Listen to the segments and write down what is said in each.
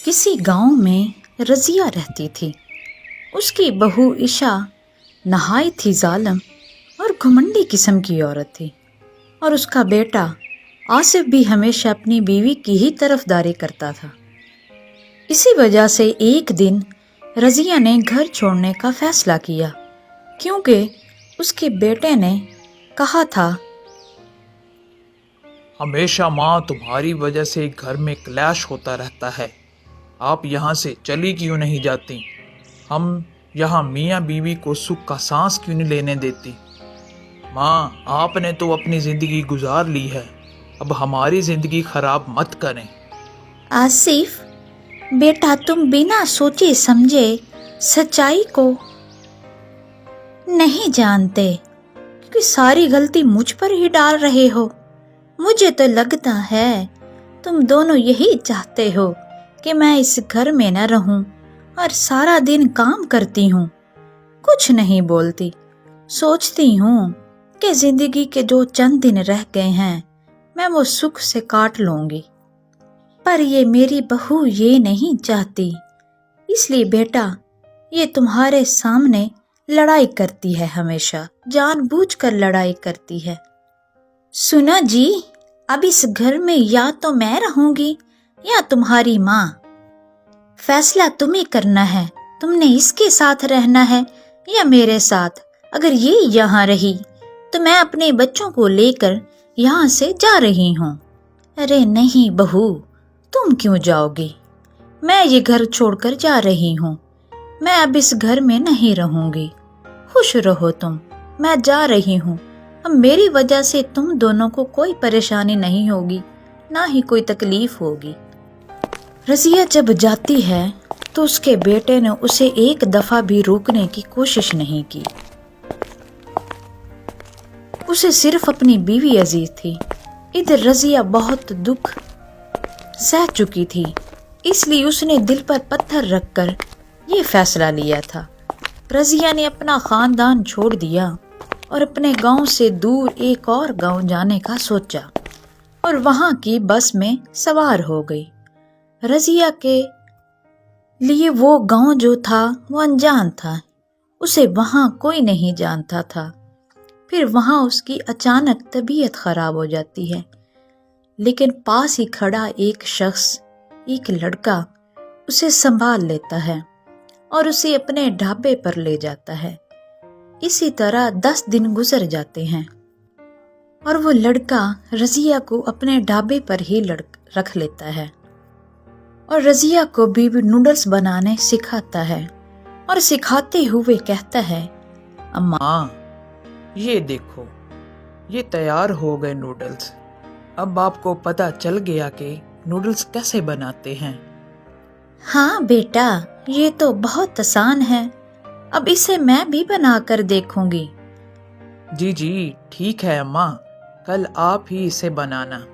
किसी गांव में रज़िया रहती थी। उसकी बहू ईशा नहायत ही जालिम और घमंडी किस्म की औरत थी, और उसका बेटा आसिफ भी हमेशा अपनी बीवी की ही तरफदारी करता था। इसी वजह से एक दिन रज़िया ने घर छोड़ने का फैसला किया, क्योंकि उसके बेटे ने कहा था, हमेशा माँ तुम्हारी वजह से घर में क्लैश होता रहता है। आप यहाँ से चली क्यों नहीं जाती? हम यहाँ मियाँ बीवी को सुख का सांस क्यों नहीं लेने देती? माँ, आपने तो अपनी ज़िंदगी गुजार ली है, अब हमारी ज़िंदगी खराब मत करें। आसिफ बेटा, तुम बिना सोचे समझे सच्चाई को नहीं जानते, क्योंकि सारी गलती मुझ पर ही डाल रहे हो। मुझे तो लगता है तुम दोनों यही चाहते हो कि मैं इस घर में न रहूं और सारा दिन काम करती हूँ, कुछ नहीं बोलती। सोचती हूँ कि जिंदगी के जो चंद दिन रह गए हैं मैं वो सुख से काट लूंगी, पर ये मेरी बहू ये नहीं चाहती। इसलिए बेटा, ये तुम्हारे सामने लड़ाई करती है, हमेशा जानबूझकर लड़ाई करती है। सुना जी, अब इस घर में या तो मैं रहूंगी या तुम्हारी माँ। फैसला तुम्हें करना है, तुमने इसके साथ रहना है या मेरे साथ। अगर ये यहाँ रही तो मैं अपने बच्चों को लेकर यहाँ से जा रही हूँ। अरे नहीं बहू, तुम क्यों जाओगी? मैं ये घर छोड़कर जा रही हूँ। मैं अब इस घर में नहीं रहूंगी। खुश रहो तुम, मैं जा रही हूँ। अब मेरी वजह से तुम दोनों को कोई परेशानी नहीं होगी, ना ही कोई तकलीफ होगी। रज़िया जब जाती है तो उसके बेटे ने उसे एक दफा भी रोकने की कोशिश नहीं की। उसे सिर्फ अपनी बीवी अजीज थी। इधर रज़िया बहुत दुख सह चुकी थी, इसलिए उसने दिल पर पत्थर रखकर ये फैसला लिया था। रज़िया ने अपना खानदान छोड़ दिया और अपने गांव से दूर एक और गांव जाने का सोचा और वहां की बस में सवार हो गई। रज़िया के लिए वो गांव जो था वो अनजान था, उसे वहां कोई नहीं जानता था। फिर वहां उसकी अचानक तबीयत खराब हो जाती है, लेकिन पास ही खड़ा एक शख्स, एक लड़का उसे संभाल लेता है और उसे अपने ढाबे पर ले जाता है। इसी तरह 10 दिन गुजर जाते हैं और वो लड़का रज़िया को अपने ढाबे पर ही रख लेता है और रज़िया को भी नूडल्स बनाने सिखाता है और सिखाते हुए कहता है, अम्मा, ये देखो, ये तैयार हो गए नूडल्स। अब आपको पता चल गया कि नूडल्स कैसे बनाते हैं। हाँ बेटा, ये तो बहुत आसान है। अब इसे मैं भी बनाकर देखूंगी। जी जी, ठीक है अम्मा, कल आप ही इसे बनाना।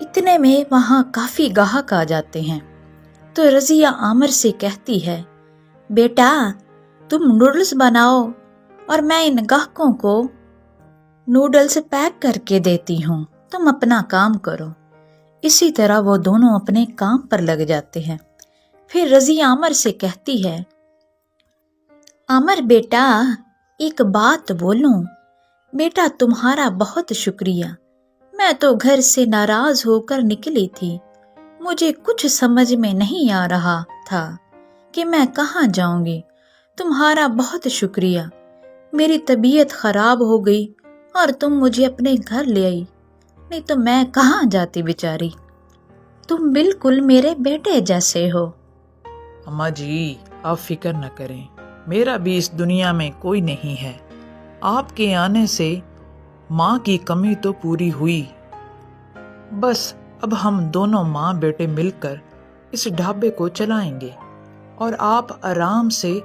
इतने में वहां काफी गाहक आ जाते हैं, तो रज़िया आमिर से कहती है, बेटा तुम नूडल्स बनाओ और मैं इन गाहकों को नूडल्स पैक करके देती हूँ, तुम अपना काम करो। इसी तरह वो दोनों अपने काम पर लग जाते हैं। फिर रज़िया आमिर से कहती है, आमिर बेटा, एक बात बोलूं? बेटा तुम्हारा बहुत शुक्रिया। मैं तो घर से नाराज होकर निकली थी। मुझे कुछ समझ में नहीं आ रहा था कि मैं कहाँ जाऊंगी। तुम्हारा बहुत शुक्रिया। मेरी तबीयत खराब हो गई और तुम मुझे अपने घर ले आई, नहीं तो मैं कहाँ जाती बेचारी। तुम बिल्कुल मेरे बेटे जैसे हो। अम्मा जी, आप फिक्र न करें, मेरा भी इस दुनिया में कोई नहीं है। आपके आने से माँ की कमी तो पूरी हुई। बस अब हम दोनों माँ बेटे मिलकर इस ढाबे को चलाएंगे और आप आराम से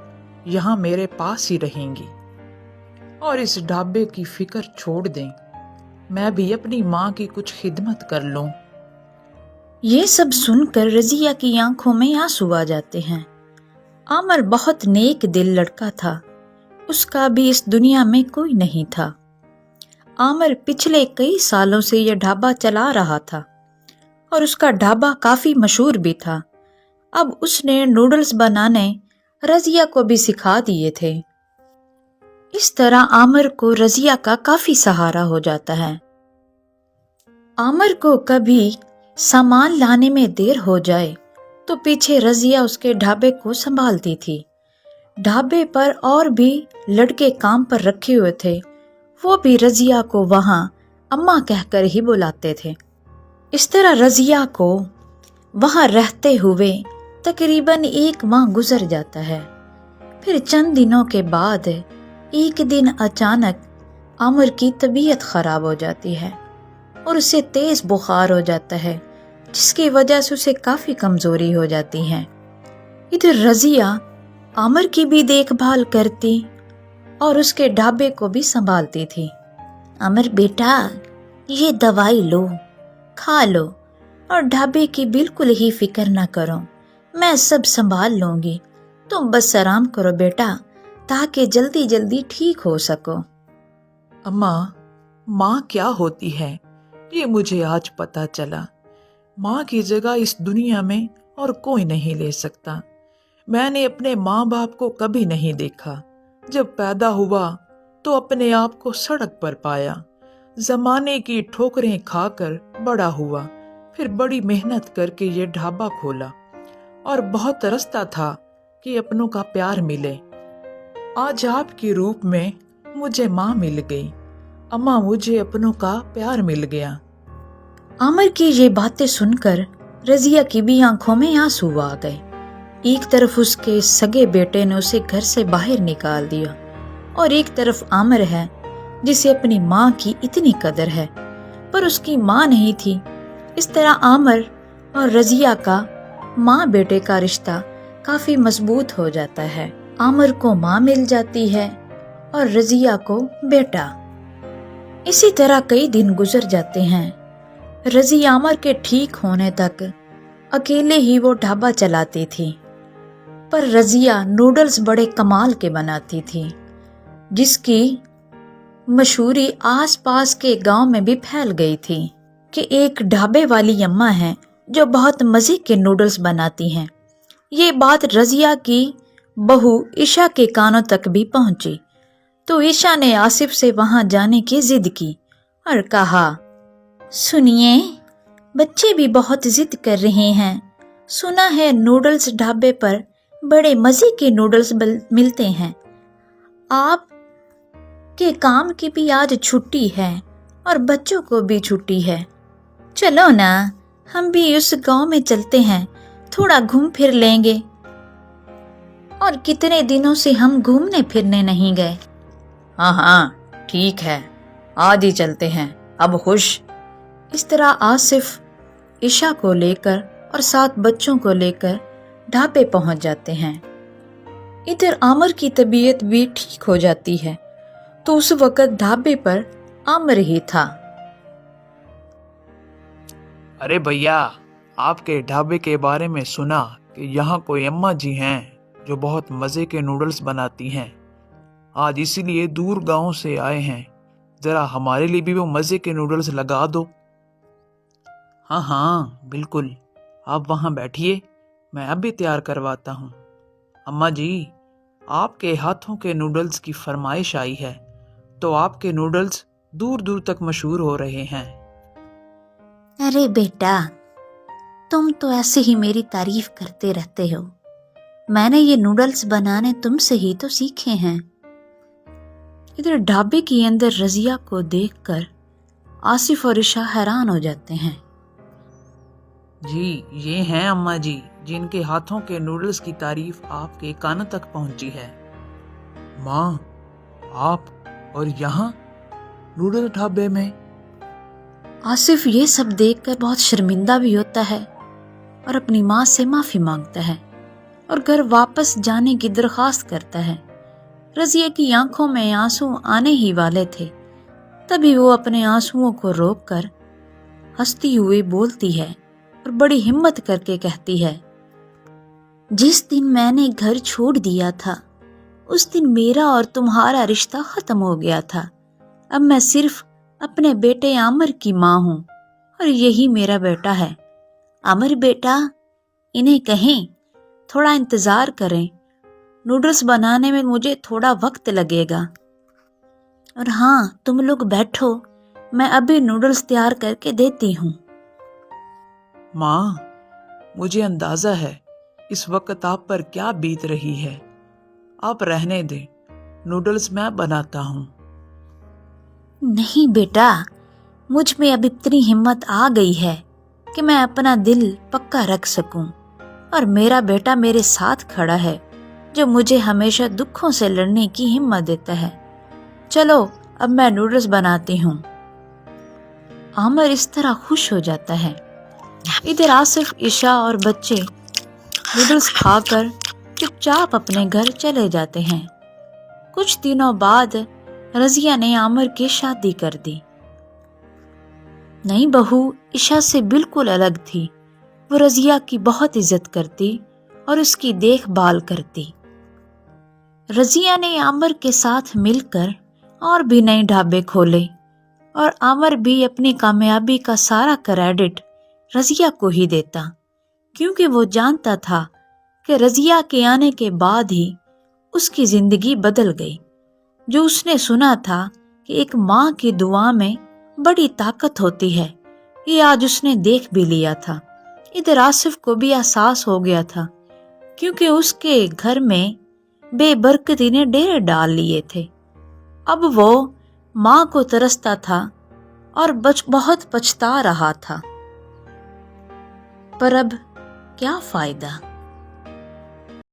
यहाँ मेरे पास ही रहेंगी और इस ढाबे की फिक्र छोड़ दें। मैं भी अपनी माँ की कुछ खिदमत कर लूँ। ये सब सुनकर रज़िया की आंखों में आंसू आ जाते हैं। आमिर बहुत नेक दिल लड़का था, उसका भी इस दुनिया में कोई नहीं था। आमिर पिछले कई सालों से यह ढाबा चला रहा था और उसका ढाबा काफी मशहूर भी था। अब उसने नूडल्स बनाने रजिया को भी सिखा दिए थे। इस तरह आमिर को रजिया का काफी सहारा हो जाता है। आमिर को कभी सामान लाने में देर हो जाए तो पीछे रजिया उसके ढाबे को संभालती थी। ढाबे पर और भी लड़के काम पर रखे हुए थे, वो भी रजिया को वहां अम्मा कहकर ही बुलाते थे। इस तरह रजिया को वहां रहते हुए तकरीबन 1 माह गुजर जाता है। फिर चंद दिनों के बाद एक दिन अचानक आमिर की तबीयत खराब हो जाती है और उसे तेज बुखार हो जाता है, जिसकी वजह से उसे काफी कमजोरी हो जाती है। इधर रजिया आमिर की भी देखभाल करती और उसके ढाबे को भी संभालती थी। आमिर बेटा, ये दवाई लो, खा लो और ढाबे की बिल्कुल ही फिक्र ना करो, मैं सब संभाल लूंगी। तुम बस आराम करो बेटा, ताकि जल्दी जल्दी ठीक हो सको। अम्मा, माँ क्या होती है ये मुझे आज पता चला। माँ की जगह इस दुनिया में और कोई नहीं ले सकता। मैंने अपने माँ बाप को कभी नहीं देखा। जब पैदा हुआ तो अपने आप को सड़क पर पाया। जमाने की ठोकरें खाकर बड़ा हुआ, फिर बड़ी मेहनत करके ये ढाबा खोला और बहुत तरसता था कि अपनों का प्यार मिले। आज आपके रूप में मुझे माँ मिल गई। अम्मा, मुझे अपनों का प्यार मिल गया। आमिर की ये बातें सुनकर रजिया की भी आंखों में आंसू आ गए। एक तरफ उसके सगे बेटे ने उसे घर से बाहर निकाल दिया और एक तरफ आमिर है जिसे अपनी माँ की इतनी कदर है, पर उसकी माँ नहीं थी। इस तरह आमिर और रजिया का माँ बेटे का रिश्ता काफी मजबूत हो जाता है। आमिर को माँ मिल जाती है और रजिया को बेटा। इसी तरह कई दिन गुजर जाते हैं। रजिया आमिर के ठीक होने तक अकेले ही वो ढाबा चलाती थी, पर रजिया नूडल्स बड़े कमाल के बनाती थी, जिसकी मशहूरी आसपास के गांव में भी फैल गई थी कि एक ढाबे वाली अम्मा है जो बहुत मजे के नूडल्स बनाती हैं। ये बात रजिया की बहू ईशा के कानों तक भी पहुंची, तो ईशा ने आसिफ से वहां जाने की जिद की और कहा, सुनिए, बच्चे भी बहुत जिद कर रहे हैं। सुना है नूडल्स ढाबे पर बड़े मजे के नूडल्स मिलते हैं। आप के काम की भी आज छुट्टी है और बच्चों को भी छुट्टी है। चलो ना, हम भी उस गांव में चलते हैं, थोड़ा घूम फिर लेंगे। और कितने दिनों से हम घूमने फिरने नहीं गए। हाँ हाँ ठीक है, आज ही चलते हैं, अब खुश। इस तरह आसिफ ईशा को लेकर और 7 बच्चों को लेकर ढाबे पहुंच जाते हैं। इधर आमिर की तबीयत भी ठीक हो जाती है, तो उस वक्त ढाबे पर आमिर ही था। अरे भैया, आपके ढाबे के बारे में सुना कि यहाँ कोई अम्मा जी हैं जो बहुत मजे के नूडल्स बनाती हैं। आज इसीलिए दूर गांव से आए हैं, जरा हमारे लिए भी वो मजे के नूडल्स लगा दो। हाँ हाँ बिल्कुल, आप वहाँ बैठिए, मैं अभी तैयार करवाता हूँ। अम्मा जी, आपके हाथों के नूडल्स की फरमाइश आई है, तो आपके नूडल्स दूर दूर तक मशहूर हो रहे हैं। अरे बेटा, तुम तो ऐसे ही मेरी तारीफ करते रहते हो। मैंने ये नूडल्स बनाने तुमसे ही तो सीखे हैं। इधर ढाबे के अंदर रजिया को देखकर आसिफ और ईशा हैरान हो जाते हैं। जी, ये हैं अम्मा जी, जिनके हाथों के नूडल्स की तारीफ आपके कानों तक पहुंची है। माँ, आप और यहाँ नूडल ढाबे में? आसिफ ये सब देखकर बहुत शर्मिंदा भी होता है और अपनी माँ से माफी मांगता है और घर वापस जाने की दरखास्त करता है। रजिया की आंखों में आंसू आने ही वाले थे, तभी वो अपने आंसुओं को रोककर हंसती हुई बोलती है और बड़ी हिम्मत करके कहती है, जिस दिन मैंने घर छोड़ दिया था उस दिन मेरा और तुम्हारा रिश्ता खत्म हो गया था। अब मैं सिर्फ अपने बेटे आमिर की माँ हूँ और यही मेरा बेटा है। आमिर बेटा, इन्हें कहें تھوڑا انتظار کریں، نوڈلز بنانے میں مجھے تھوڑا وقت لگے گا۔ اور ہاں، تم لوگ بیٹھو، میں ابھی نوڈلز تیار کر کے دیتی ہوں۔ ماں، مجھے اندازہ ہے اس وقت آپ پر کیا بیت رہی ہے۔ آپ رہنے دیں، نوڈلز میں بناتا ہوں۔ نہیں بیٹا، مجھ میں اب اتنی ہمت آ گئی ہے کہ میں اپنا دل پکا رکھ سکوں، اور میرا بیٹا میرے ساتھ کھڑا ہے جو مجھے ہمیشہ دکھوں سے لڑنے کی ہمت دیتا ہے۔ چلو اب میں نوڈلز بناتی ہوں۔ عامر اس طرح خوش ہو جاتا ہے۔ ادھر آصف، عشاء اور بچے نوڈلز کھا کر چپ چاپ اپنے گھر چلے جاتے ہیں۔ کچھ دنوں بعد رضیہ نے عامر کی شادی کر دی۔ نئی بہو عشاء سے بالکل الگ تھی۔ وہ رضیہ کی بہت عزت کرتی اور اس کی دیکھ بھال کرتی۔ رضیہ نے عامر کے ساتھ مل کر اور بھی نئے ڈھابے کھولے، اور عامر بھی اپنی کامیابی کا سارا کریڈٹ رضیہ کو ہی دیتا، کیونکہ وہ جانتا تھا کہ رضیہ کے آنے کے بعد ہی اس کی زندگی بدل گئی۔ جو اس نے سنا تھا کہ ایک ماں کی دعا میں بڑی طاقت ہوتی ہے، یہ آج اس نے دیکھ بھی لیا تھا۔ ادھر آصف کو بھی احساس ہو گیا تھا، کیونکہ اس کے گھر میں بے برکتی نے ڈیرے ڈال لیے تھے۔ اب وہ ماں کو ترستا تھا اور بہت پچھتا رہا تھا، پر اب کیا فائدہ۔